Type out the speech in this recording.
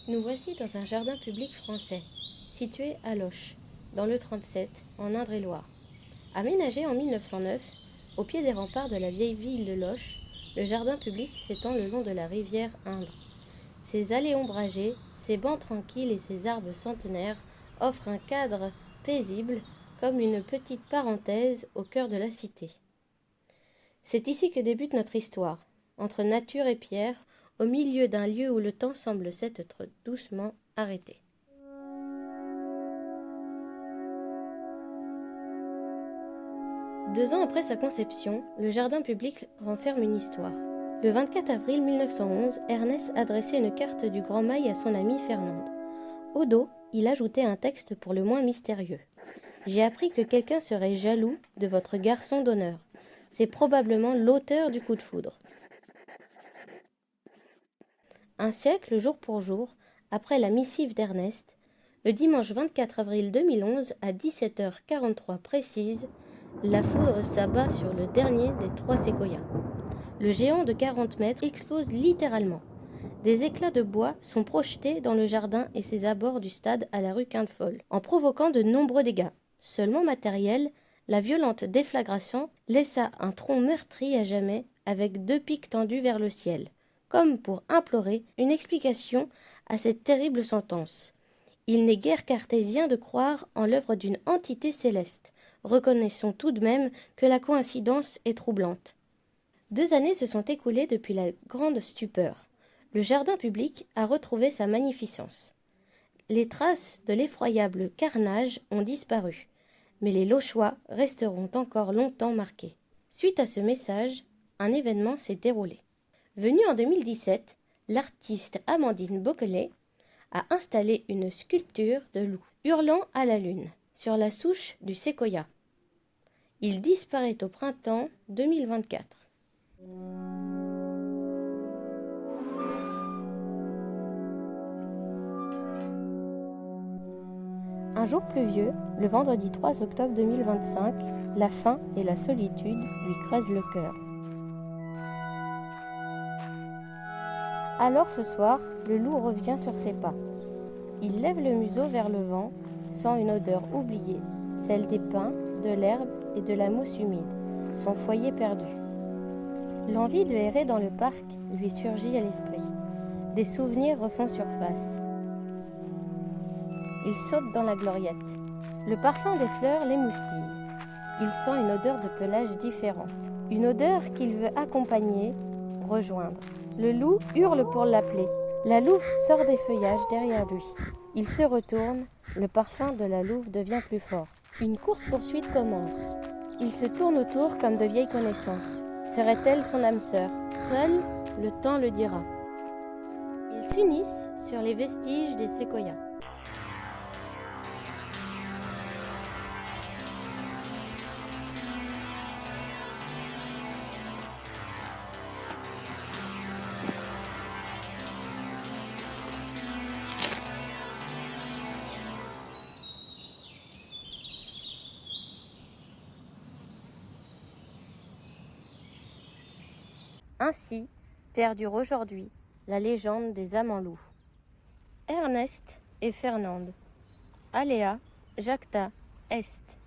Nous voici dans un jardin public français, situé à Loches, dans le 37, en Indre-et-Loire. Aménagé en 1909, au pied des remparts de la vieille ville de Loches, le jardin public s'étend le long de la rivière Indre. Ses allées ombragées, ses bancs tranquilles et ses arbres centenaires offrent un cadre paisible, comme une petite parenthèse au cœur de la cité. C'est ici que débute notre histoire, entre nature et pierre, au milieu d'un lieu où le temps semble s'être doucement arrêté. Deux ans après sa conception, le jardin public renferme une histoire. Le 24 avril 1911, Ernest adressait une carte du Grand Mail à son amie Fernande. Au dos, il ajoutait un texte pour le moins mystérieux. « J'ai appris que quelqu'un serait jaloux de votre garçon d'honneur. C'est probablement l'auteur du coup de foudre. » Un siècle, jour pour jour, après la missive d'Ernest, le dimanche 24 avril 2011, à 17h43 précise, la foudre s'abat sur le dernier des trois séquoias. Le géant de 40 mètres explose littéralement. Des éclats de bois sont projetés dans le jardin et ses abords du stade à la rue Quinte-Folle, en provoquant de nombreux dégâts. Seulement matériel, la violente déflagration laissa un tronc meurtri à jamais avec deux pics tendus vers le ciel, comme pour implorer une explication à cette terrible sentence. Il n'est guère cartésien de croire en l'œuvre d'une entité céleste. Reconnaissons tout de même que la coïncidence est troublante. 2 années se sont écoulées depuis la grande stupeur. Le jardin public a retrouvé sa magnificence. Les traces de l'effroyable carnage ont disparu, mais les Lochois resteront encore longtemps marqués. Suite à ce message, un événement s'est déroulé. Venue en 2017, l'artiste Amandine Boquelet a installé une sculpture de loup, hurlant à la lune, sur la souche du séquoia. Il disparaît au printemps 2024. Un jour pluvieux, le vendredi 3 octobre 2025, la faim et la solitude lui creusent le cœur. Alors ce soir, le loup revient sur ses pas. Il lève le museau vers le vent, sent une odeur oubliée, celle des pins, de l'herbe et de la mousse humide, son foyer perdu. L'envie de errer dans le parc lui surgit à l'esprit. Des souvenirs refont surface. Il saute dans la gloriette. Le parfum des fleurs l'émoustille. Il sent une odeur de pelage différente. Une odeur qu'il veut accompagner, rejoindre. Le loup hurle pour l'appeler. La louve sort des feuillages derrière lui. Il se retourne. Le parfum de la louve devient plus fort. Une course-poursuite commence. Il se tourne autour comme de vieilles connaissances. Serait-elle son âme sœur? Seul, le temps le dira. Ils s'unissent sur les vestiges des séquoias. Ainsi perdure aujourd'hui la légende des amants loups. Ernest et Fernande. Aléa, Jacta, Est.